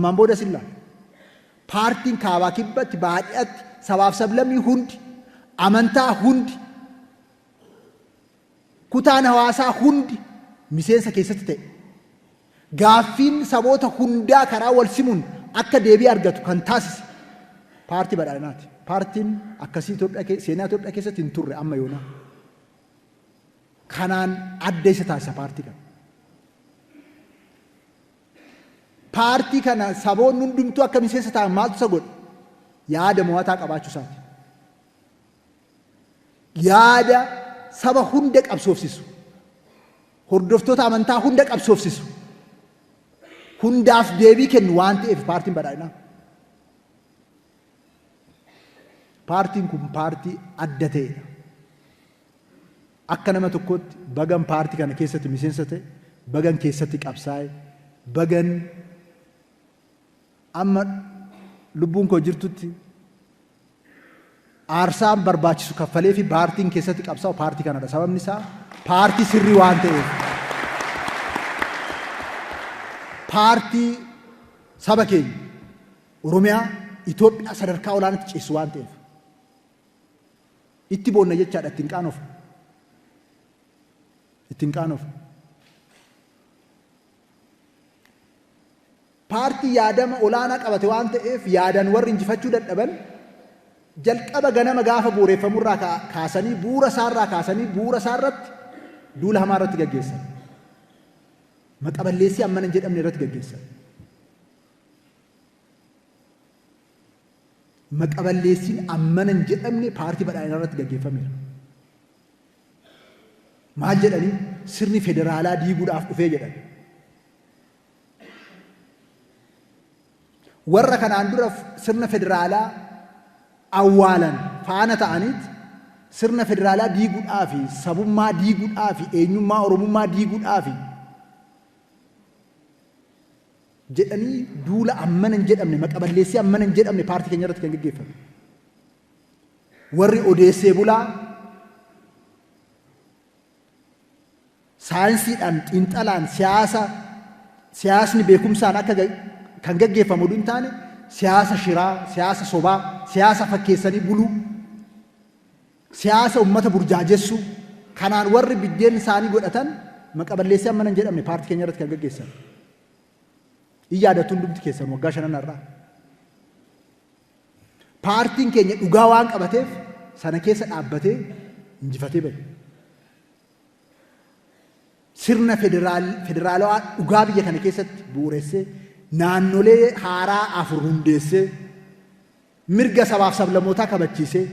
ammaan booda silla paartiin kaabaa kibbatti baadiyyaatti sabaaf sablammii hundi amantaa hundi kutaan hawaasaa hundi miseensa keessatti ta'e gaaffiin saboota hundaa karaa wal simuun akka deebii argatu kan taasise paartii badhaadhinaati. Paartiin akkasii seenaa Itoophiyaa keessatti hin turre amma yoona. Kanaan adda isa taasisa paartii kana. Paartii kana saboonni hundumtuu akka miseensa ta'an maaltu isa godhe? Yaada mo'ataa qabaachuu isaati. Yaada saba hunda qabsoofsisu. Hordoftoota amantaa hunda qabsoofsisu. Hundaaf deebii kennu waan ta'eef paartiin badhaadhinaa. Paartiin kun paartii adda ta'edha. Akka nama tokkotti bagan paartii kana keessatti miseensa ta'e, bagan keessatti qabsaa'e, bagan amma lubbuun koo jirtutti aarsaan barbaachisu kaffalee fi paartiin keessatti qabsaa'u paartii kanadha. Sababni isaa paartii sirrii waan ta'eef. Paartii saba keenya Oromiyaa, Itoophiyaa sadarkaa olaanaatti ceessu waan ta'eef. Itti boonna jechaadha ittiin qaanofna. Ittiin qaanofna. Paartii yaadama olaanaa qabate waan ta'eef yaadan warri injifachuu dadhaban jalqaba ganama gaafa bu'uureffamurraa kaasanii bu'uura isaarratti duula hamaa irratti gaggeessan. Maqaballeessii ammana hin jedhamne irratti gaggeessan. Maqaballeessiin ammana hin jedhamne paartii badhaadhinaa irratti gaggeeffameera. Maal jedhanii sirni federaalaa diiguudhaaf dhufee jedhan. Warra kanaan dura sirna federaalaa awwaalan faana ta'aniit sirna federaalaa diiguudhaaf sabummaa diiguudhaaf eenyummaa oromummaa diiguudhaaf jedhanii duula ammana hin jedhamne maqaballeessii ammana hin jedhamne paartii keenya irratti kan gaggeeffame. Warri odeessee bulaa saayinsiidhaan xiinxalaan siyaasni beekumsaan akka kan gaggeeffamu hin taane siyaasa shiraa, siyaasa sobaa, siyaasa fakkeessanii buluu, siyaasa uummata burjaajessuu kanaan warri biddeen isaanii godhatan maqaballeessii ammana hin jedhamne paartii keenya irratti kan gaggeessan. Iyyaadattu hundumti keessan waggaa 5 irraa. Paartiin keenya dhugaa waan qabateef sana keessa dhaabbatee injifatee ba'e. Sirna federaalawaa dhugaa biyya kana keessatti bu'uureessee naannolee haaraa 4 hundeessee mirga sabaaf sablammootaa kabachiisee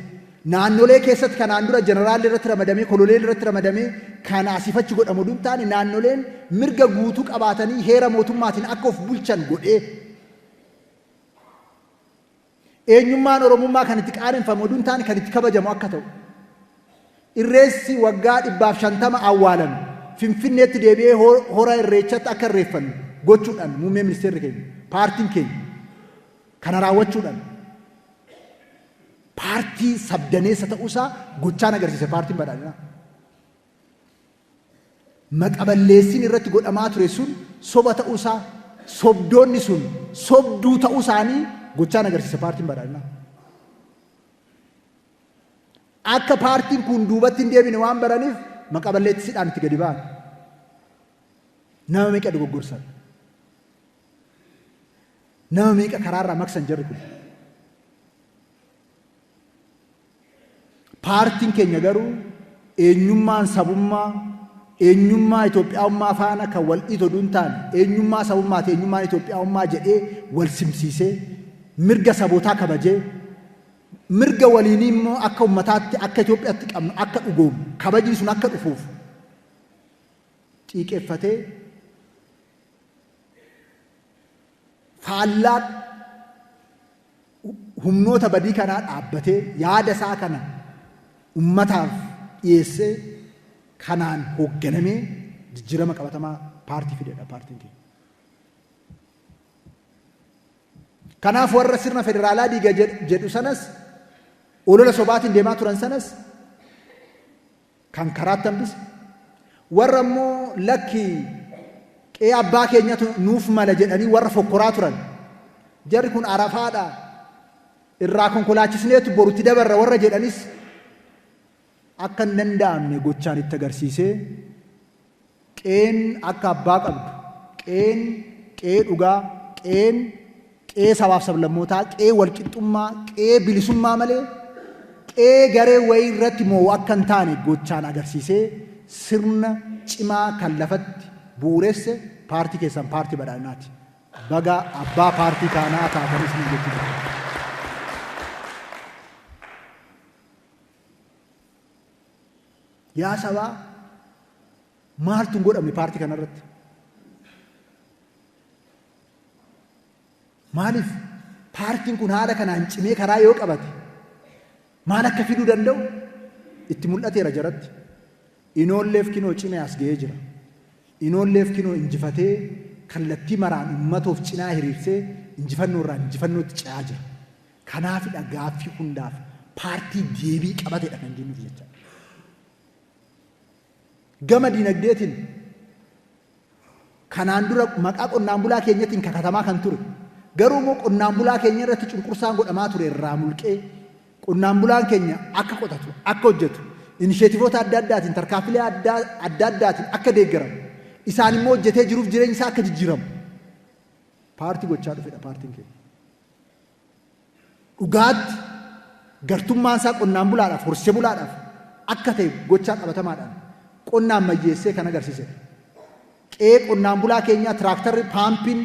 naannolee keessatti kanaan dura jeneraalli irratti ramadamee koloneelli irratti ramadamee kan asifachi godhamu hin taane naannoleen mirga guutuu qabaatanii heera mootummaatiin akka of bulchan godhee eenyummaan oromummaa kan itti qaaneffamu hin taane kan itti kabajamu akka ta'u irreessi waggaa 150 awwaalame Finfinneetti deebi'ee hora irreechatti akka irreeffannu gochuudhaan muummee ministeerri keenya paartiin keenya kana raawwachuudhaan paartii sabdaneessa ta'uusaa gochaan agarsiise paartiin badhaadhinaa. Maqaballeessiin irratti godhamaa ture sun soba ta'uusaa sobdoonni sun sobduu ta'uusaanii gochaan agarsiise paartiin badhaadhinaa. Akka paartiin kun duubatti hin deebine waan baraniif maqaballeessiidhaan itti gadi ba'an. Nama meeqa dogoggorsan? Nama meeqa karaarraa maksan jarri kun? Paartiin keenya garuu eenyummaan sabummaa, eenyummaa Itoophiyaawummaa faana kan wal dhiitu hin taane, eenyummaa sabummaa fi eenyummaan Itoophiyaawummaa jedhee wal simsiisee mirga sabootaa kabajee mirga waliinii immoo akka ummataatti akka Itoophiyaatti qabnu akka dhugoomu kabajni sun akka dhufuuf xiiqeffatee faallaa humnoota badii kanaa dhaabbatee yaada isaa kana ummataaf dhiyeessee kanaan hoogganamee jijjiirama qabatamaa paartii fidedha paartiin keenya. Kanaaf warra sirna federaalaa diiga jedhu sanas olola sobaatiin deemaa turan sanas kan karaatti hambise warra immoo lakki qe'ee abbaa keenyatu nuuf mala jedhanii warra fokkoraa turan jarri kun arafaadha irraa konkolaachisneetu borutti dabarra warra jedhanis akka hin danda'amne gochaan itti agarsiisee qeen akka abbaa qabdu qeen qee dhugaa qeen qee sabaaf sablammootaa qee walqixxummaa qee bilisummaa malee qee garee wayii irratti moo akka hin taane gochaan agarsiisee sirna cimaa kan lafatti bu'uuresse paartii keessan paartii badhaadhinaati. Baga abbaa paartii kanaa taatanis ni jechuudha. Yaa sabaa maaltu hin godhamne paartii kanarratti? Maaliif paartiin kun haala kanaan cimee karaa yoo qabate maal akka fiduu danda'u itti mul'ateera jaratti. Inoolleef kinoo cimee as ga'ee jira. Inoolleef kinoo injifatee kallattii maraan ummatoof cinaa hiriirsee injifannoo irraa injifannootti ce'aa jira. Kanaafidha gaaffii hundaaf paartii deebii qabateedha kan jennuuf jecha. Gama dinagdeetiin kanaan dura maqaa qonnaan bulaa keenyatiin kakatamaa kan ture. Garuu immoo qonnaan bulaa keenya irratti cunqursaan godhamaa ture irraa mulqee qonnaan bulaan keenya akka qotatu akka hojjetu inisheetivoota adda addaatiin tarkaanfilee adda addaatiin akka deeggaramu isaan immoo hojjetee jiruuf jireenya isaa akka jijjiiramu paartii gochaa dhufedha paartiin keenya. Dhugaatti gartummaan isaa qonnaan bulaadhaaf horsiisee bulaadhaaf akka ta'e gochaa qabatamaadhaan qonnaan mayyeessee kan agarsiisedha. Qe'ee qonnaan bulaa keenyaa tiraaktarri paampiin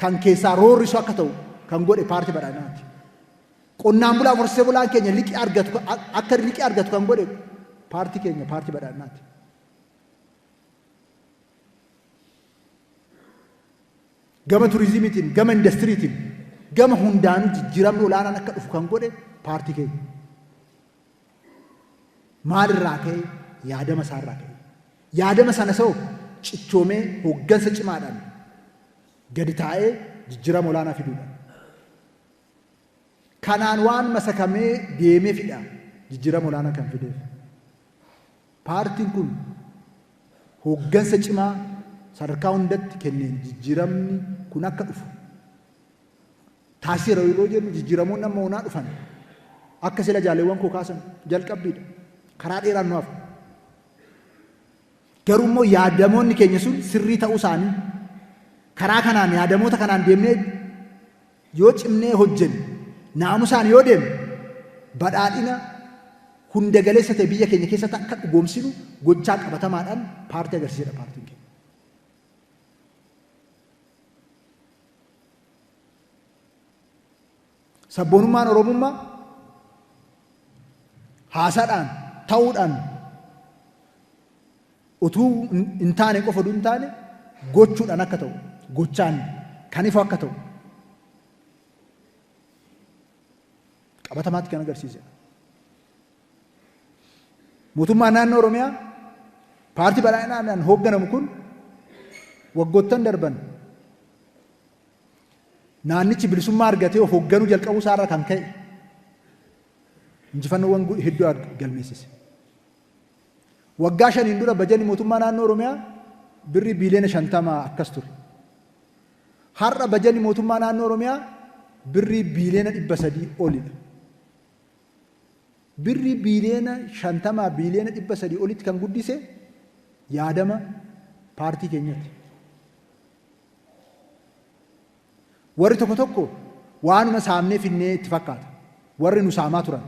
kan keessaa roorrisu akka ta'u kan godhe paartii badhaadhinaati. Qonnaan bulaa horsiisee bulaan keenya liqii argatu akka liqii argatu kan godhe paartii keenya paartii badhaadhinaati. Gama turizimiitiin, gama indastiriitiin, gama hundaanuu jijjiiramni olaanaan akka dhufu kan godhe paartii keenya. Maalirraa ka'e? Yaadama isaarraa ka'e. Yaadama sana sa'u cichoomee hooggansa cimaadhaan gadi taa'ee jijjiirama olaanaa fiduudha. Kanaan waan masakamee deemee fidha jijjiirama olaanaa kan fideef. Paartiin kun hooggansa cimaa sadarkaa hundatti kenneen jijjiiramni kun akka dhufu. Taasiseera yeroo jennu jijjiiramoon nama onaa dhufan akka sila jaalleewwan koo kaasan jalqabbiidha. Karaa dheeraan nu hafu. Garuu immoo yaadamoonni keenya sun sirrii ta'uu isaanii karaa kanaan yaadamoota kanaan deemnee yoo cimnee hojjenne naamusaan yoo deemne badhaadhina hunda galeessa ta'e biyya keenya keessatti akka dhugoomsinu gochaa qabatamaadhaan paartii agarsiisedha paartiin keenya. Sabboonummaan Oromummaa haasaadhaan ta'uudhaan utuu hin taane qofa hin taane gochuudhaan akka ta'u gochaan kan ifu akka ta'u qabatamaatti kan agarsiise. Mootummaan naannoo Oromiyaa paartii badhaadhinaan hoogganamu kun waggoottan darban naannichi bilisummaa argatee of hoogganuu jalqabuu isaarraa kan ka'e injifannoowwan hedduu galmeessise. Waggaa 5 dura bajanni mootummaa naannoo Oromiyaa birrii biiliyoona 50 akkas ture. Har'a bajanni mootummaa naannoo Oromiyaa birrii biiliyoona 300 olidha. Birrii biiliyoona 50 biiliyoona 300 olitti kan guddise yaadama paartii keenyaati. Warri tokko tokko waanuma saamnee finnee itti fakkaata. Warri nu saamaa turan.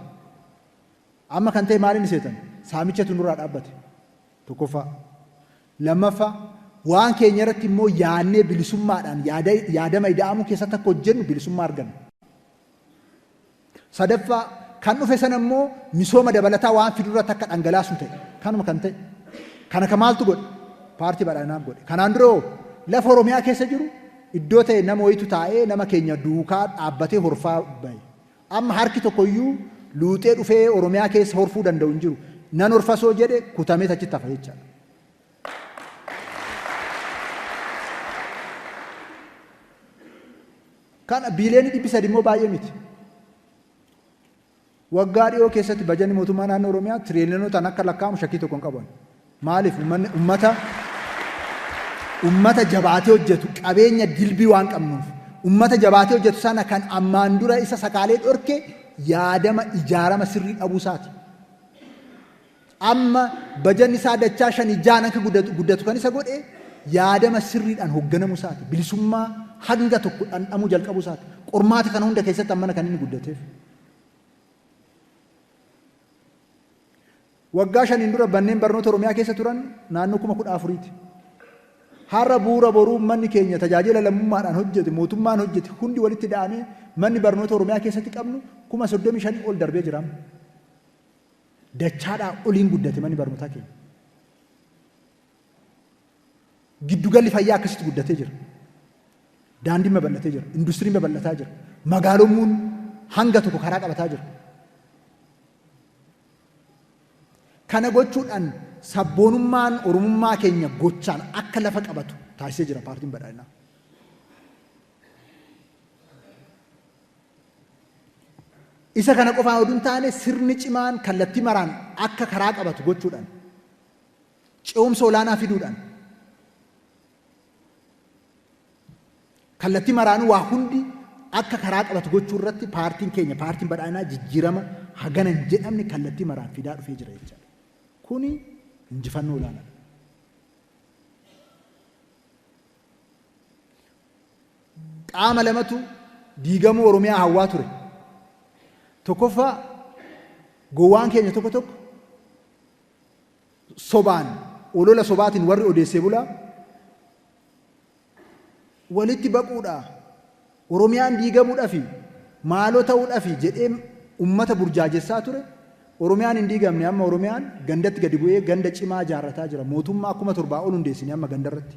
Amma kan ta'e maaliin seetan? Saamichatu nurraa dhaabbate. Tokkoffaa. Lammaffaa waan keenya irratti immoo yaadnee bilisummaadhaan yaadama ida'amuu keessatti akka hojjennu bilisummaa arganna. Sadaffaa kan dhufe sana immoo misooma dabalataa waan fidurratti akka dhangalaasu ta'e. Kanuma kan ta'e. Kana ka maaltu godhe? Paartii badhaadhinaa godhe. Kanaan dura lafa Oromiyaa keessa jiru iddoo ta'e nama wayitu taa'ee nama keenya duukaa dhaabbatee horfaa bahe. Amma harki tokkoyyuu luuxee dhufee Oromiyaa keessa horfuu danda'u hin jiru. Nan horfasoo jedhe kutamee achitti hafa jechaadha. Kana biiliyoonni 300 immoo baay'ee miti. Waggaa dhiyoo keessatti bajanni mootummaa naannoo Oromiyaa tiriliyoonootaan akka lakkaa'amu shakkii tokko hin qaban. Maaliif ummata jabaatee hojjetu qabeenya dilbii waan qabnuuf ummata jabaatee hojjetu sana kan ammaan dura isa sakaalee dhorke yaadama ijaarama sirrii dhabuu isaati. Amma bajanni isaa dachaa 5 akka guddatu kan isa godhe yaadama sirriidhaan hoogganamuu isaati. Bilisummaa hanga tokko dhandhamuu jalqabuu isaati. Qormaata kana hunda keessatti ammana kan inni guddateef. Waggaa 5 dura banneen barnoota Oromiyaa keessa turan naannoo 14,000ti. Har'a bu'uura boruu manni keenya tajaajila lammummaadhaan hojjete mootummaan hojjete hundi walitti dha'amee manni barnoota Oromiyaa keessatti qabnu 35,000 ol darbee jira. Dachaadhaa oliin guddate manni barnootaa keenya. Giddugalli fayyaa akkasitti guddatee jira. Daandiin babal'atee jira. Industiriin babal'ataa jira. Magaalommuun hanga tokko karaa qabataa jira. Kana gochuudhaan sabboonummaan Oromummaa keenya gochaan akka lafa qabatu taasisee jira paartiin badhaadhinaa. Isa kana qofaan oduu hin taane sirni cimaan kallattii maraan akka karaa qabatu gochuudhaan ce'umsa olaanaa fiduudhaan kallattii maraan waa hundi akka karaa qabatu gochuu irratti paartiin keenya paartiin badhaadhinaa jijjiirama hagana hin jedhamne kallattii maraan fidaa dhufee jira jechuudha. Kuni injifannoo olaanaadha. Qaama lamatu diigamuu Oromiyaa hawwaa ture. Tokkoffaa gowwaan keenya tokko tokko sobaan olola sobaatiin warri odeessee bulaa walitti baquudhaa Oromiyaan diigamuudhaafi maaloo ta'uudhaafi jedhee ummata burjaajessaa ture. Oromiyaan hin diigamne amma Oromiyaan gandatti gadi bu'ee ganda cimaa ijaarrataa jira. Mootummaa 7,000 ol hundeessine amma gandarratti.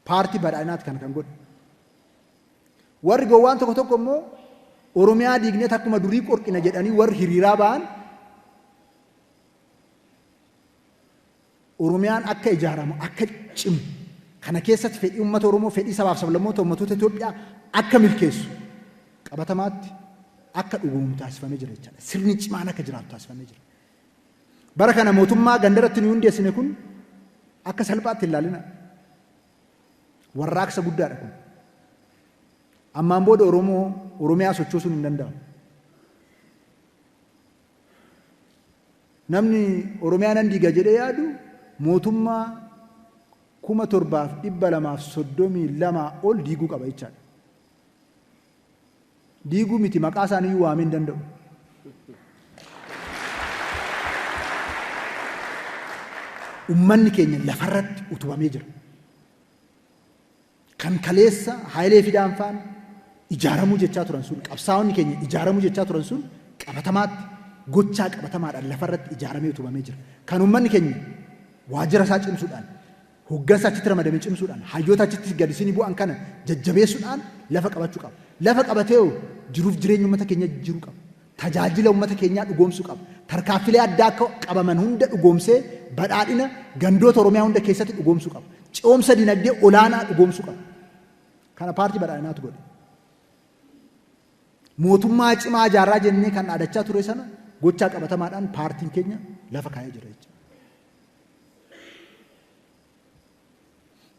Paartii badhaadhinaati kan godhe. Warri gowwaan tokko tokko immoo Oromiyaa diignet akkuma durii qorqina jedhanii warri hiriiraa ba'an Oromiyaan akka ijaaramu akka cimu kana keessatti fedhii uummata Oromoo fedhii sabaaf sablammoota uummattoota Itoophiyaa akka milkeessu qabatamaatti akka dhugoomuu taasifamee jira jechuudha. Sirni cimaan akka jiraatu taasifamee jira. Bara kana mootummaa gandarratti nu hundeessine kun akka salphaatti hin ilaalina. Warraaqsa guddaadha kun. Ammaan booda Oromiyaa sochoosuun hin danda'amu. Namni Oromiyaa nan diiga jedhee yaadu mootummaa 7,232 ol diiguu qaba jechaadha. Diiguu miti maqaa isaanii waamuu hin danda'u. Uummanni keenya lafarratti utubamee jira. Kan kaleessa Haayilee Fidaan faan ijaaramuu jechaa turan sun qabsaa'onni keenya ijaaramuu jechaa turan sun qabatamaatti gochaa qabatamaadhaan lafarratti ijaaramee utubamee jira. Kan uummanni keenya waajjira isaa cimsuudhaan hoggansa achitti ramadamee cimsuudhaan hayyoota achitti gadisanii bu'an kana jajjabeessuudhaan lafa qabachuu qaba. Lafa qabatee jiruuf jireenya uummata keenya jijjiiruu qaba. Tajaajila uummata keenyaa dhugoomsuu qaba. Tarkaanfilee addaa akka qabaman hunda dhugoomsee badhaadhina gandoota Oromiyaa hunda keessatti dhugoomsuu qaba. Ce'umsa dinagdee olaanaa dhugoomsuu qaba. Kana paartii badhaadhinaatu godhe. Mootummaa cimaa ijaarraa jennee kan dhaadachaa ture sana gochaa qabatamaadhaan paartiin keenya lafa kaa'ee jira jechuudha.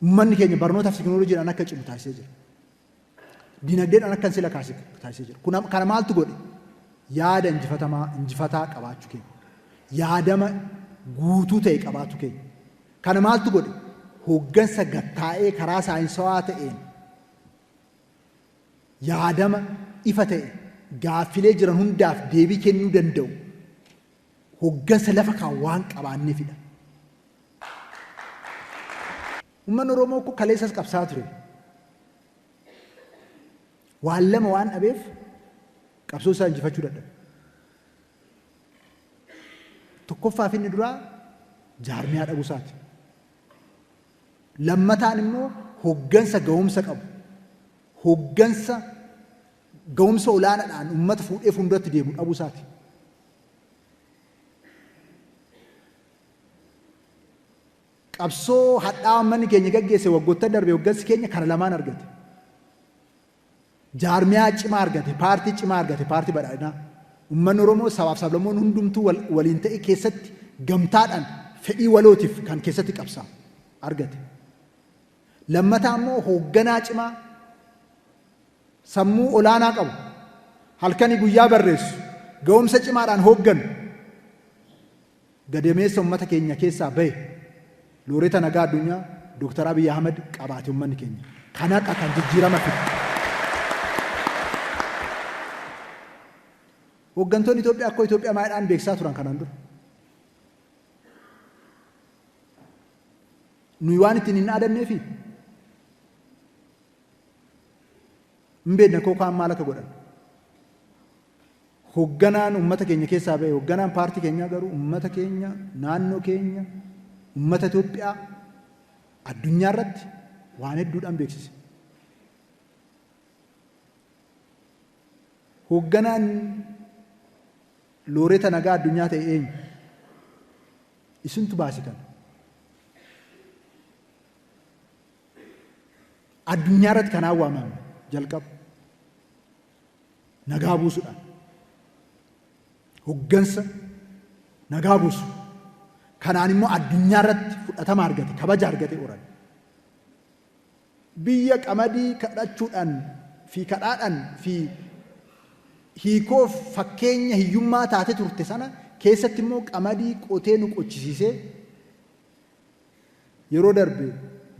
Uummanni keenya barnootaaf teknooloojiidhaan akka cimu taasisee jira. Dinagdeedhaan akka sila taasisee jira. Kana maaltu godhe? Yaada injifataa qabaachuu keenya. Yaadama guutuu ta'e qabaachuu keenya. Kana maaltu godhe? Hoggansa gattaa'ee karaa saayinsawaa ta'een yaadama ifa ta'e gaaffilee jiran hundaaf deebii kennuu danda'u hoggansa lafa kaawwaan qabaanneefidha. Uummanni Oromoo kun kaleessas qabsaa ture. Waan lama waan dhabeef qabsoo isaa injifachuu dadhabe. Tokkoffaaf inni duraa jaarmiyaa dhabuu isaati. Lammataan immoo hoggansa ga'umsa qabu. Hoggansa ga'umsa olaanaadhaan uummata fuudhee fuulduratti deemu dhabuu isaati. Qabsoo hadhaa uummanni keenya gaggeesse waggoottan darbe hoggansi keenya kana lamaan argate. Jaarmiyaa cimaa argate, paartii cimaa argate, paartii badhaadhinaa. Uummanni Oromoo sabaaf sablammoonni hundumtuu waliin ta'e keessatti gamtaadhaan fedhii walootiif kan keessatti qabsaa argate. Lammataa immoo hoogganaa cimaa sammuu olaanaa qabu, halkanii guyyaa barreessu, ga'umsa cimaadhaan hoogganu, gadameessa uummata keenya keessaa bahe looreeta nagaa addunyaa Dooktar Abiy Ahmed qabaate uummanni keenya. Kanaqa kan jijjiirama fidu. Hooggantoonni Itoophiyaa akka Itoophiyaa maayidhaan beeksisaa turan kanaan dura. Nuyi waan ittiin hin dhaadanneefi hin beekne koo kaan maal akka godhan. Hoogganaan uummata keenya keessaa bahe, hoogganaan paartii keenyaa garuu uummata keenya, naannoo keenya, uummata Itoophiyaa addunyaa irratti waan hedduudhaan beeksise. Hoogganaan looreeta nagaa addunyaa ta'e eenyu? Isintu baasi kana. Addunyaa irratti kanaan waamame jalqaba nagaa buusuudhaan. Hooggansa nagaa buusu. Kanaan immoo addunyaa irratti fudhatama argate, kabaja argate oran. Biyya qamadii kadhachuudhaan fi kadhaadhaan fi hiikoof fakkeenya hiyyummaa taate turte sana keessatti immoo qamadii qotee nu qochisiisee yeroo darbe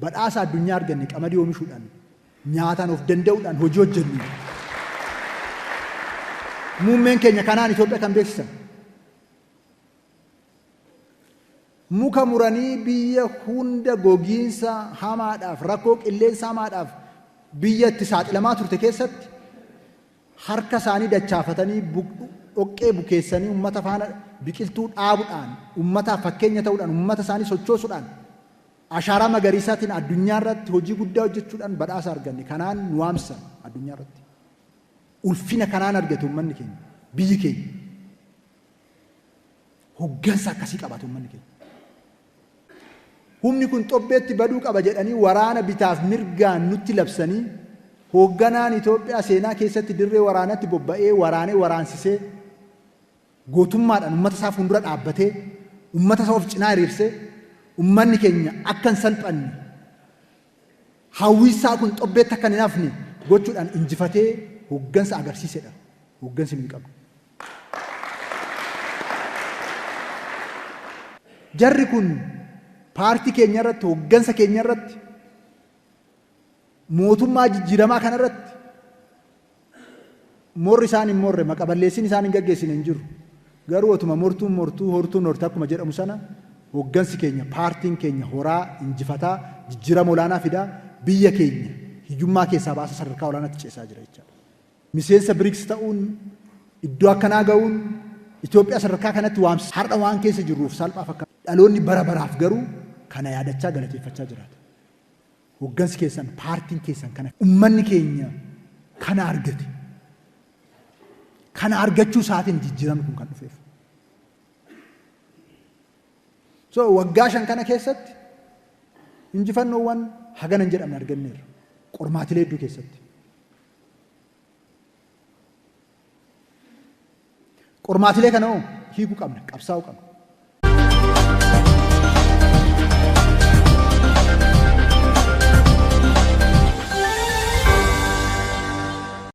badhaasa addunyaa arganne qamadii oomishuudhaan nyaataan of danda'uudhaan hojii hojjennu. Muummeen keenya kanaan Itoophiyaa kan beeksisan. Muka muranii biyya hunda gogiinsa hamaadhaaf, rakkoo qilleensa hamaadhaaf biyya itti saaxilamaa turte keessatti harka isaanii dachaafatanii dhoqqee bukeessanii uummata faana biqiltuu dhaabuudhaan, uummataaf fakkeenya ta'uudhaan, uummata isaanii sochoosuudhaan, ashaaraa magariisaatiin addunyaa irratti hojii guddaa hojjechuudhaan badhaasa arganne. Kanaan nu waamsan addunyaa irratti. Ulfina kanaan argate uummanni keenya, biyyi keenya. Hooggansa akkasii qabaate uummanni keenya. Humni kun xobbeetti baduu qaba jedhanii waraana bitaaf mirgaan nutti labsanii hoogganaan Itoophiyaa seenaa keessatti dirree waraanatti bobba'ee waraanee waraansisee gootummaadhaan uummata isaa fuuldura dhaabbatee uummata isaa of cinaa hiriirsee uummanni keenya akka hin salphanne hawwiisaa kun xobbeetti akka hin hafne gochuudhaan injifatee hooggansa agarsiisedha. Hooggansi nuyi qabna. Jarri kun paartii keenya irratti, hooggansa keenya irratti, mootummaa jijjiiramaa kana irratti morri isaan hin morre, maqaballeessiin isaan hin gaggeessine hin jiru. Garuu otuma mortuun mortuu, hortuun hortaa akkuma jedhamu sana hooggansi keenya, paartiin keenya horaa injifataa, jijjiirama olaanaa fidaa, biyya keenya hiyyummaa keessaa baasa sadarkaa olaanaatti ceesaa jira jechuudha. Miseensa BRICS ta'uun, iddoo akkanaa ga'uun, Itoophiyaa sadarkaa kanatti waamsa har'a waan keessa jirruuf salphaa fakkaata. Dhaloonni bara baraaf garuu kana yaadachaa galateeffachaa jiraata. Hooggansi keessan, paartiin keessan kana uummanni keenya kana argate. Kana argachuu isaatiin jijjiiramni kun kan dhufeef. So waggaa 5 kana keessatti injifannoowwan hagana hin jedhamne arganneerra. Qormaatilee hedduu keessatti. Qormaatilee kana hiikuu qabna, qabsaa'uu qabna.